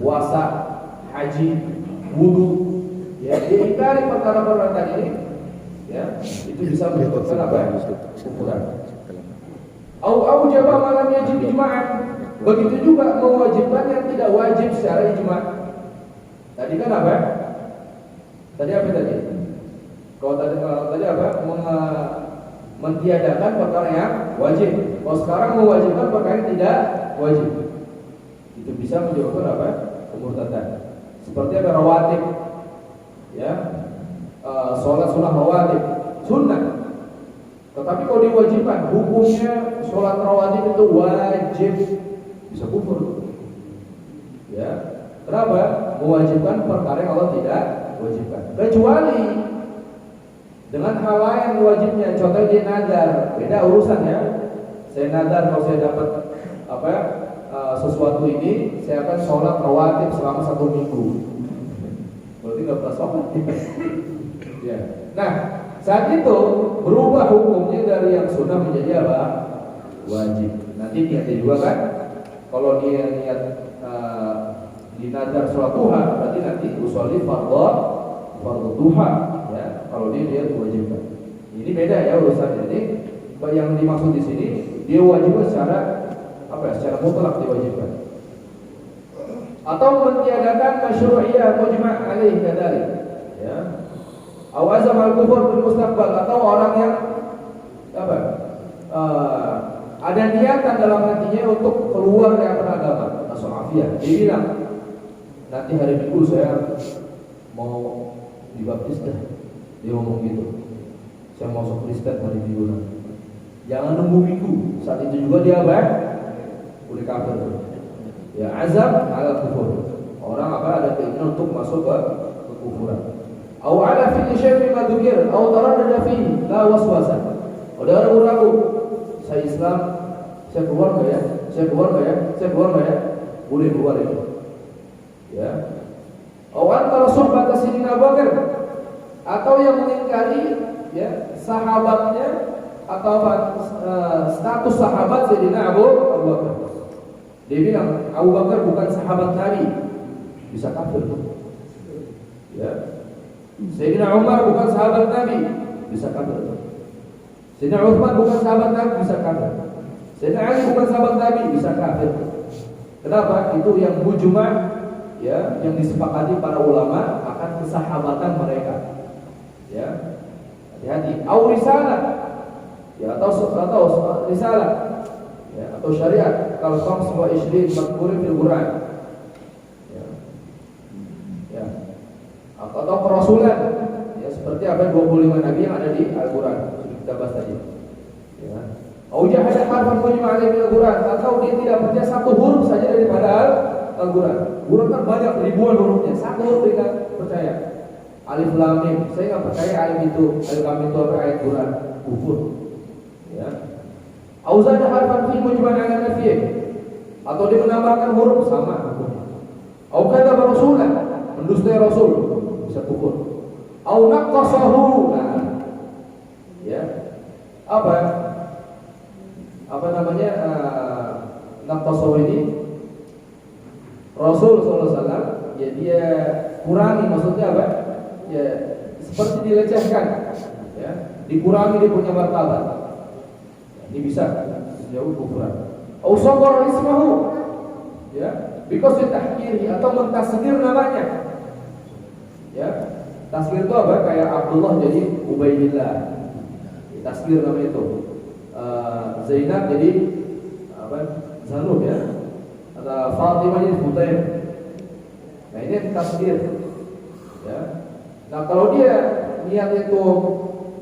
puasa, haji, wudu, ya, dia ingkari perkara-perkara tadi, ya, itu bisa menyebabkan apa? Kekufuran. Au jabah malam yajib ijma'an. Begitu juga mewajibkan yang tidak wajib secara ijma'. Tadi kan apa? Tadi apa tadi? Kalau tadi apa? Mentiadakan perkara yang wajib. Kalau sekarang mewajibkan perkara yang tidak wajib. Itu bisa menyebabkan apa? Kemurtadan. Seperti apa? Rawatib, ya, sholat sunnah rawatib, sunnah. Tetapi kalau diwajibkan, hukumnya sholat rawatib itu wajib, bisa kufur. Ya, kenapa? Mewajibkan perkara yang Allah tidak wajibkan. Kecuali dengan hal lain wajibnya. Contohnya dia nadar, beda urusan ya. Saya nadar kalau saya dapat apa? Sesuatu ini, saya akan sholat rawatib selama 1 minggu. Berarti nggak pernah sholat. Ya. Nah, saat itu berubah hukumnya dari yang sunnah menjadi apa? Wajib. Nanti niatnya juga kan? Kalau dia niat di nadar sholat duha, berarti nanti usolli fardhu duha. Ya, kalau dia niat wajibkan. Ini beda ya urusannya. Jadi yang dimaksud di sini dia wajibkan secara apa ya? Secara mutlak diwajibkan. Atau mentiadakan masyru'iyah mujma' alaih kadzalik. Ya. Awazam al-kufur bil mustaqbal, atau orang yang apa? Ada niatan dalam hatinya untuk keluar dari agama, as-salafiyah. Dia bilang, nanti hari Minggu saya mau dibaptis dah. Dia ngomong gitu. Saya mau masuk Kristen hari Minggu nanti. Jangan nunggu Minggu. Saat itu juga dia apa? Udah kafir. Ya, azam ala kufur. Orang apa ada keinginan untuk masuk ke kekufuran. Aw ala fi syai'in ma dzukir aw taraddada fihi la waswasa. Ada orang ragu, saya Islam, saya keluar enggak ya? Saya keluar enggak ya? Saya keluar enggak ya? Boleh keluar itu. Ya. Aw antara suhbat Sayyidina Abu Bakar, atau yang mengingkari ya sahabatnya atau status sahabat Sayyidina Abu Bakar. Dia bilang Abu Bakar bukan sahabat Nabi, bisa kafir. Ya. Sayyidina Umar bukan sahabat Nabi, bisa kafir. Sayyidina Utsman bukan sahabat Nabi, bisa kafir. Sayyidina Ali bukan sahabat Nabi, bisa kafir. Kenapa? Itu yang mujma', ya, yang disepakati para ulama akan kesahabatan mereka. Ya. Hati-hati. Au risalah. Ya, atau risalah. Ya, atau syariat. Kalau semua isrin madhkurin fil Quran. Atau kerasulan, ya, seperti apa 25 nabi yang ada di Al-Quran sudah kita bahas tadi. Ya. Aujah ada harfan mujma' alaihi Al-Quran, atau dia tidak percaya satu huruf saja daripada Al-Quran. Huruf kan banyak, ribuan hurufnya, satu huruf dia tidak percaya. Alif lam mim, saya nggak percaya alif itu, alif lam itu apa ayat Quran, kufur. Ya. Auzah ada harfan fi mujma' ala nafiyah, atau dia menambahkan huruf sama hukumnya. Aukada barasulah, mendustai Rasul, bisa kufur. Au naqasahu, nah, ya, apa namanya naqasahu ini Rasul SAW, ya dia kurangi, maksudnya apa? Ya seperti dilecehkan, ya, dikurangi dia punya martabat. Ini bisa jauh kufuran. Au saghara ismahu, ya, because ditahkiri atau mentasghir namanya. Ya, tasghir itu apa? Kayak Abdullah jadi Ubaidillah. Tasghir namanya itu. Zainab jadi apa? Zanub, ya. Atau Fatimah jadi Futaim. Nah, ini tasghir. Ya. Nah, kalau dia niat itu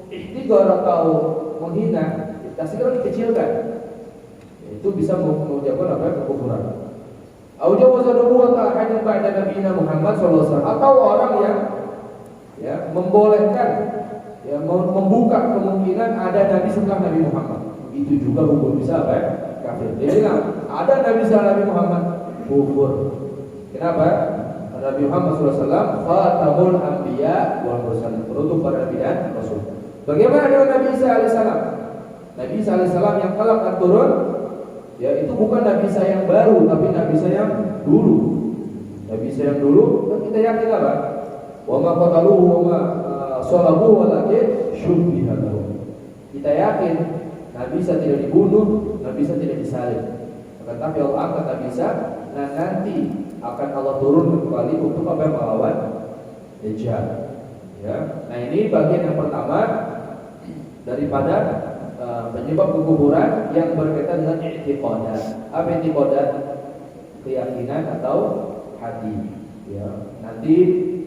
ihtiqar atau menghina, tasghir dikecilkan. Ya, itu bisa mengucapkan apa? Kekufuran. Au jawaza nubuwwata ahadin ba'da nabiyina Muhammad sallallahu alaihi wasallam, atau orang yang ya membolehkan, ya membuka kemungkinan ada nabi setelah Nabi Muhammad. Itu juga hukum bisa apa? Kafir. Dia bilang ada nabi setelah Nabi Muhammad, kufur. Kenapa? Nabi Muhammad sallallahu alaihi wasallam khatamul anbiya wal mursalin, penutup para nabi dan rasul. Bagaimana dengan Nabi Isa alaihissalam? Nabi Isa alaihissalam yang kelak akan turun, ya, itu bukan Nabi Isa yang baru, tapi Nabi Isa yang dulu. Nabi Isa yang dulu, kita yakin apa? Wa ma qataluhu wa ma salabuhu walakin syubbiha lahum. Kita yakin Nabi Isa tidak dibunuh, Nabi Isa tidak disalib. Tetapi Allah angkat Nabi Isa, dan nanti akan Allah turun kembali untuk melawan Dajjal. Ya. Nah, ini bagian yang pertama daripada penyebab kekuburan yang berkaitan dengan i'tiqadat. Apa i'tiqadat? Keyakinan atau hati. Ya. Nanti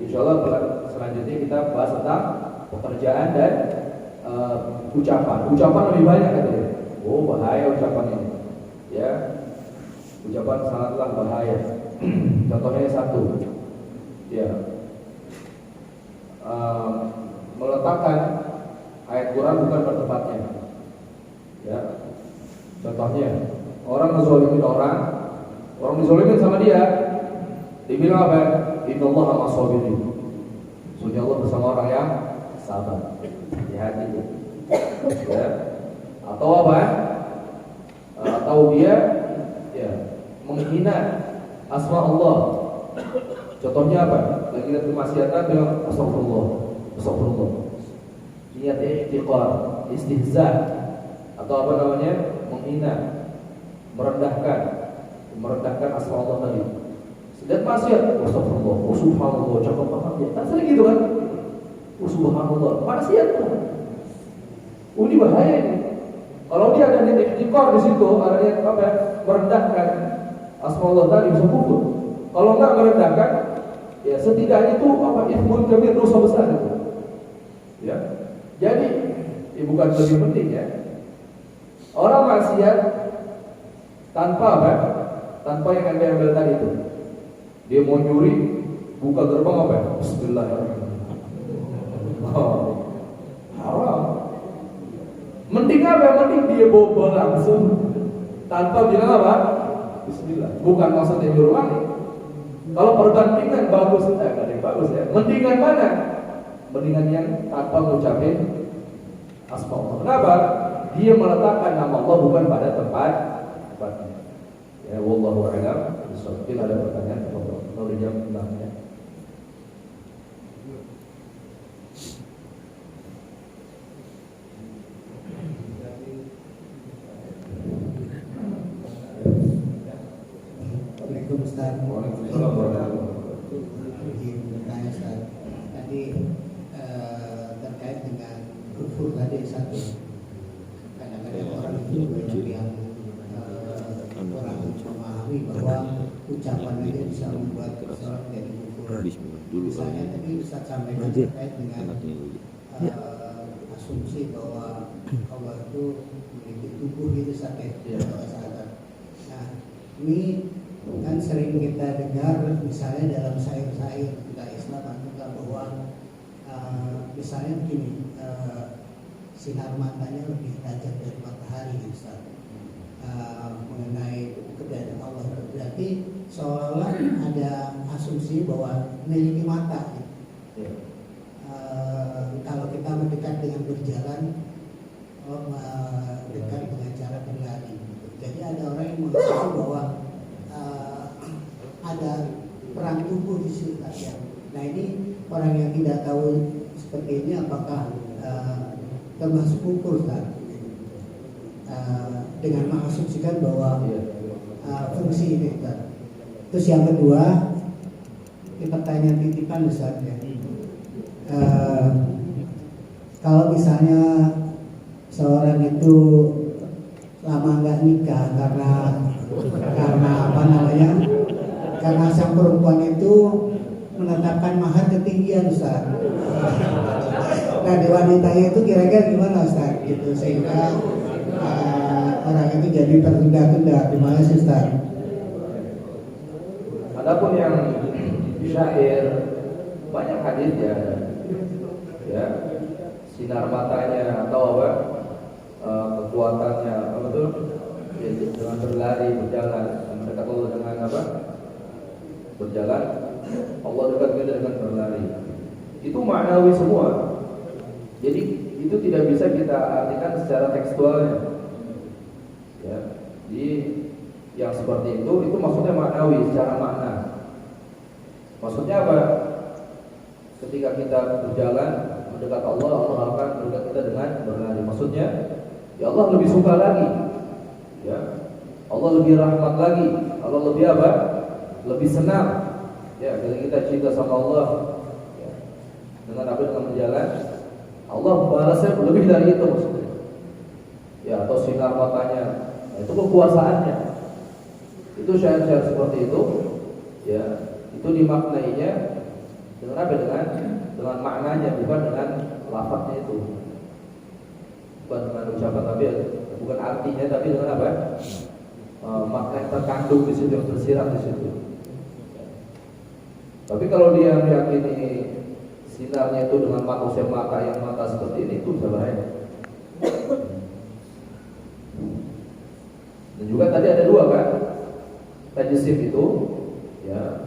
insyaallah selanjutnya kita bahas tentang pekerjaan dan ucapan. Ucapan lebih banyak katanya. Oh, bahaya ucapan ini. Ya. Ucapan sangatlah bahaya. Contohnya satu. Ya. Meletakkan ayat Quran bukan pada tempatnya. Ya. Contohnya, orang menzalimin orang dizalimin sama dia. Dibilang apa? Innallaha ma'as-sabirin. Sesungguhnya Allah bersama orang yang sabar. Hati-hati. Ya. Atau apa? Atau dia menghina asma Allah. Contohnya apa? Lagi lihat kemaksiatan bilang astagfirullah, astagfirullah. Niat i'tiqad, istihza, atau apa namanya? Menghina, merendahkan asma Allah tadi. Lihat maksiat, astagfirullah, subhanallah, cakap banget ya. Tak sering gitu kan? Subhanallah, maksiat tuh. Ini bahaya ini. Kalau dia ada niat i'tiqad di situ, ada niat apa ya? Merendahkan asma Allah tadi, bisa kufur. Kalau enggak merendahkan, ya setidaknya itu apa? Ithmun kabir, dosa besar itu. Ya. Jadi, bukan lebih penting ya. Orang maksiat tanpa apa? Tanpa yang Anda ambil tadi itu. Dia mau nyuri, buka gerbang apa ya? Bismillahirrahmanirrahim. Oh, haram. Mending apa? Mending dia bobol langsung tanpa bilang apa? Bismillah. Bukan maksudnya nyuruh balik. Kalau perbandingan bagus, ada yang bagus ya. Mendingan mana? Mendingan yang tanpa mengucapin asma Allah. Kenapa? Dia meletakkan nama Allah bukan pada tempatnya. Ya, wallahu a'lam. Mungkin ada pertanyaan kalau dijawab tentangnya. Ustaz, Waalaikumsalam warahmatullahi bertanya Ustaz, tadi terkait dengan kufur tadi satu, kadang-kadang orang itu banyak yang orang memahami bahwa ucapan itu bisa membuat seseorang menjadi kufur. Misalnya tadi Ustaz sampaikan terkait dengan asumsi bahwa Allah itu memiliki tubuh itu sakit. Nah, ini kan sering kita dengar misalnya dalam syair-syair kita Islam juga bahwa misalnya begini, sinar matanya lebih tajam dari matahari Ustaz, mengenai keberadaan Allah. Berarti seolah-olah ada asumsi bahwa memiliki mata gitu. Kalau kita mendekat dengan berjalan, dekat dengan cara berlari gitu. Jadi ada orang yang mengasumsi bahwa ada peran tubuh di situ ya. Nah, ini orang yang tidak tahu seperti ini apakah termasuk kufur kan? Dengan mengasumsikan bahwa fungsi ini kan. Terus yang kedua, ini pertanyaan titipan Ustaz ya. Kalau misalnya seorang itu lama nggak nikah karena apa namanya? Karena sang perempuan itu menetapkan mahar ketinggian Ustaz. Nah, di wanitanya itu kira-kira gimana Ustaz? Gitu sehingga orang itu jadi tertunda-tunda. Gimana sih Ustaz? Adapun yang syair banyak hadis ya, sinar matanya atau apa kekuatannya apa tuh ya, dengan berlari berjalan mendekat Allah dengan apa berjalan, Allah dekat kita dengan berlari. Itu maknawi semua. Jadi itu tidak bisa kita artikan secara tekstualnya. Ya, jadi yang seperti itu maksudnya maknawi secara makna. Maksudnya apa? ketika kita berjalan mendekat Allah, Allah akan mendekat kita dengan berlari. Maksudnya, ya Allah lebih suka lagi, ya Allah lebih rahmat lagi, Allah lebih apa? Lebih senang. Ya, ketika kita cinta sama Allah, ya, dengan apa? Dengan berjalan, Allah balasnya lebih dari itu maksudnya. Ya, atau sinar matanya, itu kekuasaannya. Itu syair-syair seperti itu, ya, itu dimaknainya dengan apa? Dengan maknanya, bukan dengan lafadznya itu, bukan dengan ucapan, tapi bukan artinya, tapi dengan apa? Makna yang terkandung di situ, yang tersirat di situ. Tapi kalau dia meyakini sinarnya itu dengan manusia mata yang mata seperti ini, itu bisa bahaya. Dan juga tadi ada dua kan, tajsim itu, ya,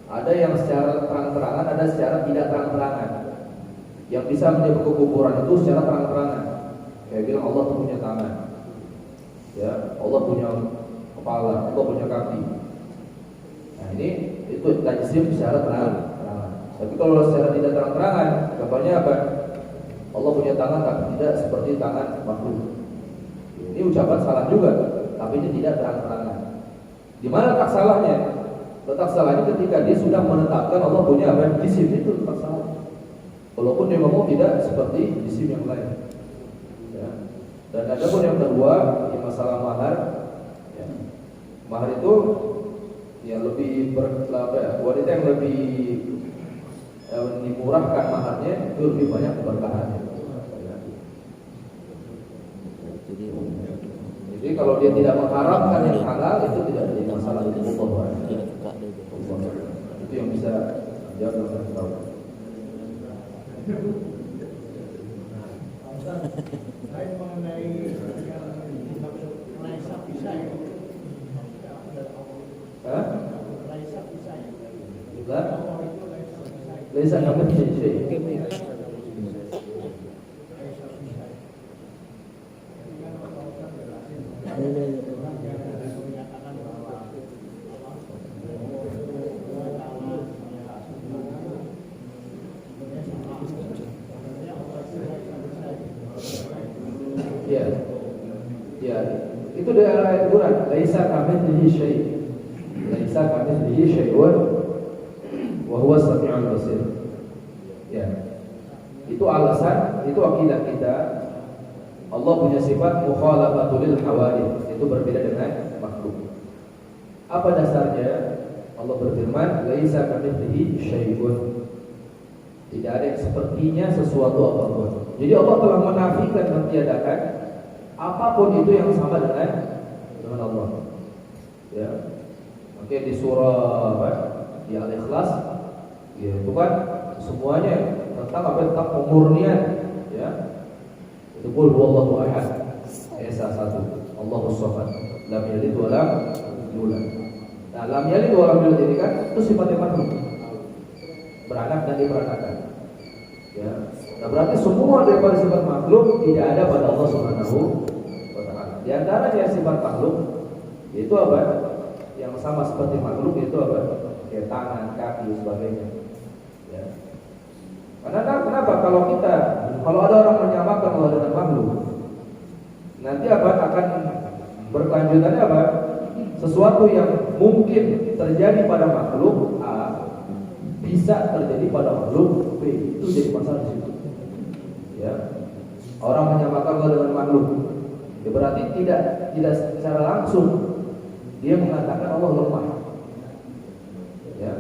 ada yang secara terang-terangan, ada secara tidak terang-terangan. Yang bisa menyebut kekufuran itu secara terang-terangan. Kayak bilang Allah tuh punya tangan, ya, Allah punya kepala, Allah punya kaki. Nah ini itu tajsim secara terang-terangan. Tapi kalau secara tidak terang-terangan, gambarnya apa? Allah punya tangan tapi tidak seperti tangan makhluk. Ini ucapan salah juga, tapi ini tidak terang-terangan. Di mana tak salahnya? Letak salahnya ketika dia sudah menetapkan Allah punya apa? Jisim, itu letak salah. Walaupun dia ngomong tidak seperti jisim yang lain. Ya. Dan ada pun yang kedua, yang masalah mahar. Ya. Mahar itu yang lebih wanita yang lebih dimurahkan maharnya itu lebih banyak keberkahannya. Jadi kalau dia tidak mengharamkan yang halal, itu tidak jadi masalah. Itu yang bisa jawab dan tahu. Laisa kamitslihi syai'. Ya, itu dari ayat Quran. Laisa kamitslihi syai'. Laisa kamitslihi syai'un wa huwa as-sami'ul basir. Ya. Itu alasan, itu akidah kita. Allah punya sifat mukhalafatul hawadits, itu berbeda dengan makhluk. Apa dasarnya? Allah berfirman, laisa kamitslihi syai'un. Tidak ada yang sepertinya sesuatu apapun. Jadi Allah telah menafikan, mentiadakan apapun itu yang sama dengan Allah. Ya. Oke, di surah apa? Di Al-Ikhlas, ya, itu kan semuanya tentang apa? Tentang pemurnian, ya. Itu qul huwallahu ahad. Esa satu. Allahus samad. Lam yalid wa lam yulad. Nah, lam yalid wa lam yulad ini kan itu sifatnya makhluk. Beranak dan diperanakan. Ya. Nah, berarti semua daripada sifat makhluk tidak ada pada Allah Subhanahu wa taala. Di antara yang sifat makhluk itu apa? Yang sama seperti makhluk itu apa? Kayak tangan, kaki, sebagainya. Ya. Karena kenapa? Kalau ada orang menyamakan Allah dengan makhluk, nanti apa? Akan berkelanjutannya apa? Sesuatu yang mungkin terjadi pada makhluk A bisa terjadi pada makhluk B. Itu jadi masalah di situ. Ya. Orang menyamakan Allah dengan makhluk, ya berarti tidak secara langsung dia mengatakan Allah lemah. Ya.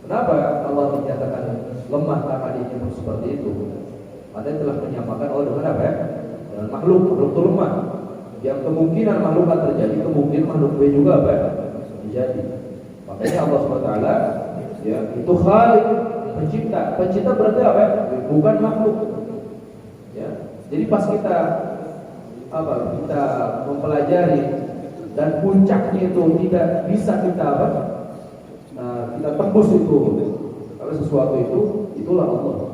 Kenapa Allah dinyatakan lemah karena dia seperti itu? Ada telah menyamakan Allah dengan apa? Ya? Dengan makhluk itu lemah. Yang kemungkinan makhluk akan terjadi, kemungkinan makhluk B juga apa? Terjadi. Makanya Allah SWT, ya, itu Khalik, pencipta. Pencipta berarti apa? Bukan makhluk. Ya. Jadi pas kita mempelajari dan puncaknya itu tidak bisa kita kita tembus itu. Kalau sesuatu itu, itulah Allah.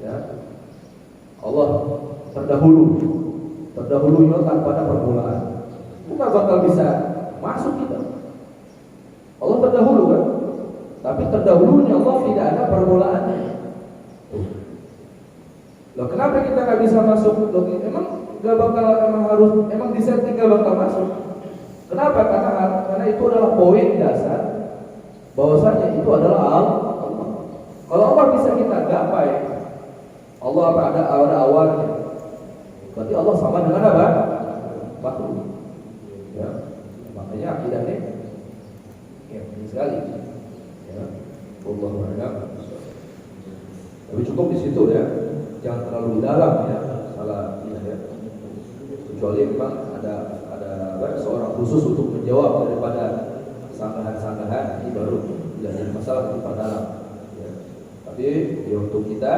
Ya. Allah terdahulunya tanpa ada permulaan. Bukan bakal bisa masuk kita. Allah terdahulu kan, tapi terdahulunya Allah tidak ada permulaannya. Loh, kenapa kita nggak bisa masuk? Loh, emang nggak bakal, emang disetting nggak bakal masuk? Kenapa? Karena itu adalah poin dasar bahwasanya itu adalah Allah. Kalau Allah bisa kita gapai, Allah apa ada awalnya. Berarti Allah sama dengan apa? Makhluk. Ya, makanya akidahnya ini sekali. Ya, Allah a'lam. Tapi cukup di situ ya, jangan terlalu dalam ya, salah ya. Kecuali memang ada seorang khusus untuk menjawab daripada sanggahan-sanggahan, ini baru tidak jadi masalah untuk dalam. Ya. Tapi ya, untuk kita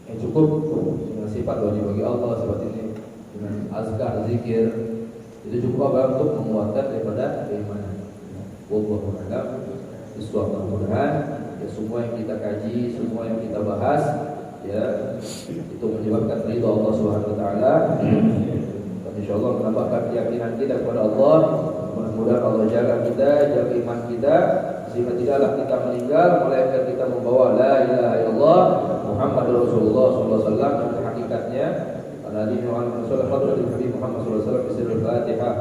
yang cukup dengan sifat wajib bagi Allah seperti ini, dengan azkar, zikir, itu cukup apa untuk menguatkan daripada keimanan. Wallahu a'lam. Mudah-mudahan ya semua yang kita kaji, semua yang kita bahas ya itu menyebabkan ridha Allah Subhanahu wa taala. Dan insyaallah menambahkan keyakinan kita kepada Allah. Mudah-mudahan Allah jaga kita, jaga iman kita sehingga tidaklah kita meninggal melainkan kita membawa la ilaha illallah Muhammadur Rasulullah sallallahu alaihi wasallam. Dan hakikatnya Nabi Muhammad sallallahu alaihi wasallam Muhammad sallallahu alaihi wasallam Fatihah.